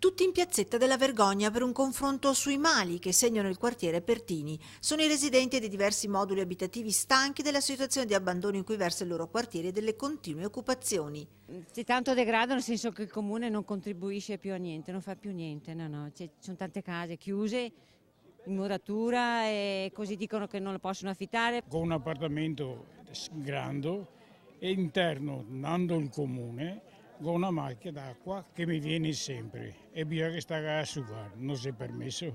Tutti in piazzetta della Vergogna per un confronto sui mali che segnano il quartiere Pertini. Sono i residenti dei diversi moduli abitativi stanchi della situazione di abbandono in cui versa il loro quartiere e delle continue occupazioni. C'è tanto degrado nel senso che il comune non contribuisce più a niente, non fa più niente, no. Ci sono tante case chiuse, in muratura e così dicono che non lo possono affittare. Con un appartamento grande e interno andando il comune con una macchina d'acqua che mi viene sempre e bisogna stare a asciugare, non si è permesso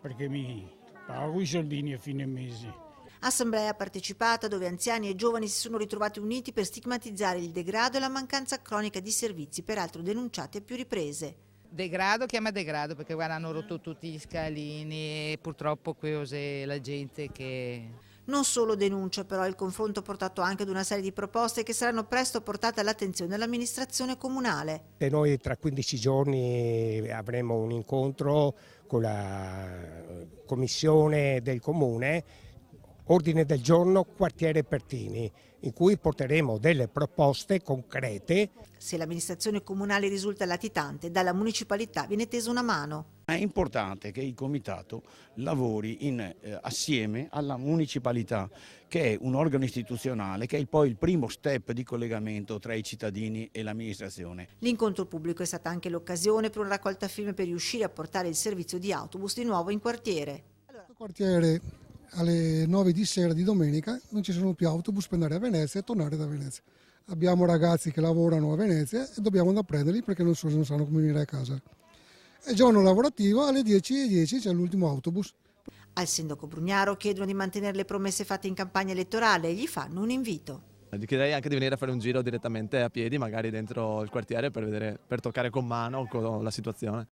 perché mi pago i soldini a fine mese. Assemblea partecipata dove anziani e giovani si sono ritrovati uniti per stigmatizzare il degrado e la mancanza cronica di servizi, peraltro denunciati a più riprese. Degrado chiama degrado perché guarda, hanno rotto tutti gli scalini e purtroppo qui c'è la gente che... Non solo denuncia, però il confronto ha portato anche ad una serie di proposte che saranno presto portate all'attenzione dell'amministrazione comunale. E noi tra 15 giorni avremo un incontro con la commissione del comune, ordine del giorno quartiere Pertini, in cui porteremo delle proposte concrete. Se l'amministrazione comunale risulta latitante, dalla municipalità viene tesa una mano. È importante che il comitato lavori assieme alla municipalità, che è un organo istituzionale, che è poi il primo step di collegamento tra i cittadini e l'amministrazione. L'incontro pubblico è stata anche l'occasione per una raccolta firme per riuscire a portare il servizio di autobus di nuovo in quartiere. Il quartiere alle 9 di sera di domenica non ci sono più autobus per andare a Venezia e tornare da Venezia. Abbiamo ragazzi che lavorano a Venezia e dobbiamo andare a prenderli perché non sanno come venire a casa. E giorno lavorativo alle 10:10 c'è l'ultimo autobus. Al sindaco Brugnaro chiedono di mantenere le promesse fatte in campagna elettorale e gli fanno un invito. Gli chiederei anche di venire a fare un giro direttamente a piedi, magari dentro il quartiere, per toccare con mano la situazione.